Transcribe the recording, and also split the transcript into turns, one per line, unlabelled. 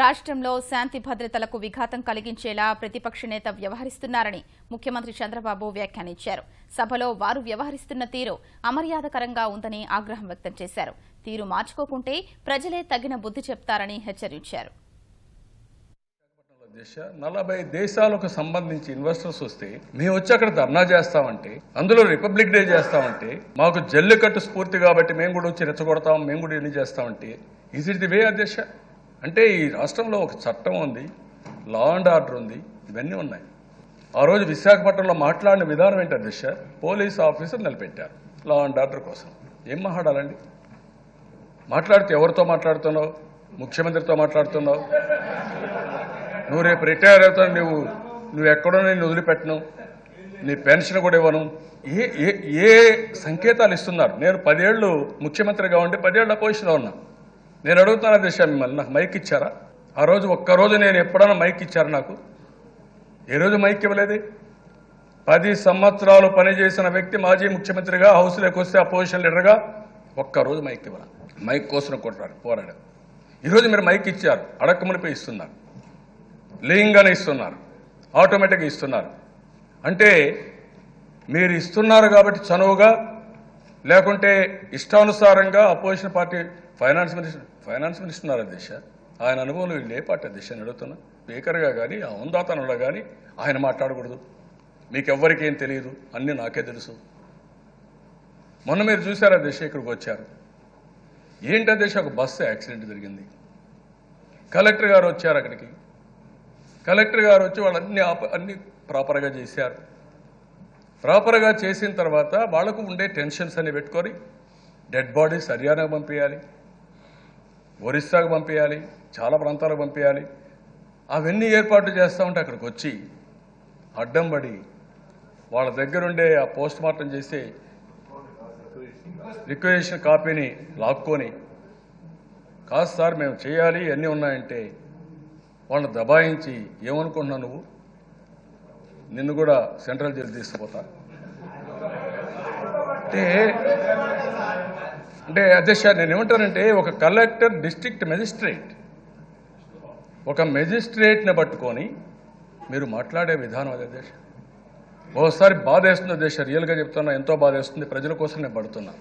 రాష్ట్రంలో శాంతి భద్రతలకు విఘాతం కలిగించేలా ప్రతిపక్ష నేత వ్యవహరిస్తున్నారని ముఖ్యమంత్రి చంద్రబాబు వ్యాఖ్యానించారు. సభలో వారు వ్యవహరిస్తున్న తీరు అమర్యాదకరంగా ఉందని ఆగ్రహం వ్యక్తం చేశారు. తీరు మార్చుకోకుంటే ప్రజలే తగిన బుద్ధి చెప్తారని హెచ్చరించారు.
40 దేశాలకు సంబంధించి ఇన్వెస్టర్స్ వస్తే మేము వచ్చి అక్కడ ధర్నా చేస్తామంటే, అందులో రిపబ్లిక్ డే చేస్తామంటే, మాకు జల్లికట్టు స్ఫూర్తి కాబట్టి మేము కూడా వచ్చి రెచ్చగొడతాం, మేము కూడా ఎన్ని చేస్తామంటే ఈజ్ ఇట్ ది వే అధ్యక్ష? అంటే ఈ రాష్ట్రంలో ఒక చట్టం ఉంది, లా అండ్ ఆర్డర్ ఉంది, ఇవన్నీ ఉన్నాయి. ఆ రోజు విశాఖపట్నంలో మాట్లాడిన విధానం ఏంటి అధ్యక్ష? పోలీస్ ఆఫీసర్ నిలబెట్టారు లా అండ్ ఆర్డర్ కోసం. ఏం మాట్లాడాలండి? మాట్లాడితే ఎవరితో మాట్లాడుతున్నావు? ముఖ్యమంత్రితో మాట్లాడుతున్నావు. నువ్వు రేపు రిటైర్ అవుతావు, నువ్వు ఎక్కడో నేను వదిలిపెట్టను, నీ పెన్షన్ కూడా ఇవ్వను. ఏ సంకేతాలు ఇస్తున్నారు? నేను 10 ఏళ్ళు ముఖ్యమంత్రిగా ఉండి 10 ఏళ్ళ పొజిషన్లో ఉన్నా. నేను అడుగుతాను దిశ, మిమ్మల్ని నాకు మైక్ ఇచ్చారా? ఆ రోజు ఒక్కరోజు నేను ఎప్పుడైనా మైక్ ఇచ్చారా నాకు? ఏ రోజు మైక్ ఇవ్వలేదు. 10 సంవత్సరాలు పనిచేసిన వ్యక్తి మాజీ ముఖ్యమంత్రిగా హౌస్లోకి వస్తే అపోజిషన్ లీడర్గా ఒక్కరోజు మైక్ ఇవ్వాలి. మైక్ కోసం పోరాడారు. ఈరోజు మీరు మైక్ ఇచ్చారు, అడక్కమునిపై ఇస్తున్నారు, లీయింగానే ఇస్తున్నారు, ఆటోమేటిక్గా ఇస్తున్నారు. అంటే మీరు ఇస్తున్నారు కాబట్టి చనువుగా, లేకుంటే ఇష్టానుసారంగా అపోజిషన్ పార్టీ ఫైనాన్స్ మినిస్టర్ ఉన్నారు అధ్యక్ష. ఆయన అనుభవం వీళ్ళు ఏ పార్టీ అధ్యక్ష అని అడుగుతున్నా. స్పీకర్గా కానీ ఆ హోందాతనంలో కానీ ఆయన మాట్లాడకూడదు. మీకెవ్వరికి ఏం తెలియదు, అన్నీ నాకే తెలుసు. మొన్న మీరు చూశారు అధ్యక్ష, ఇక్కడికి వచ్చారు. ఏంటి అధ్యక్ష? ఒక బస్సు యాక్సిడెంట్ జరిగింది. కలెక్టర్ గారు వచ్చారు అక్కడికి. కలెక్టర్ గారు వచ్చి వాళ్ళు అన్ని ప్రాపర్గా చేశారు. ప్రాపర్గా చేసిన తర్వాత వాళ్లకు ఉండే టెన్షన్స్ అన్ని పెట్టుకొని డెడ్ బాడీస్ హర్యానాకు పంపించాలి, ఒరిస్సాకు పంపించాలి, చాలా ప్రాంతాలకు పంపించాలి. అవన్నీ ఏర్పాట్లు చేస్తూ ఉంటే అక్కడికి వచ్చి అడ్డం పడి వాళ్ళ దగ్గరుండే ఆ పోస్ట్ మార్టం చేసే రిక్వెజిషన్ కాపీని లాక్కొని, కాదు సార్ మేము చేయాలి అన్నీ ఉన్నాయంటే వాళ్ళని దబాయించి, ఏమనుకుంటున్నావు నువ్వు, నిన్ను కూడా సెంట్రల్ జైలు తీసుకుపోతా అంటే అధ్యక్ష నేను ఏమంటానంటే, ఒక కలెక్టర్ డిస్ట్రిక్ట్ మెజిస్ట్రేట్, ఒక మెజిస్ట్రేట్ని పట్టుకొని మీరు మాట్లాడే విధానం అది అధ్యక్ష. ఓసారి బాధ వేస్తుంది అధ్యక్ష, రియల్గా చెప్తున్నా, ఎంతో బాధ వేస్తుంది. ప్రజల కోసం నేను పడుతున్నా.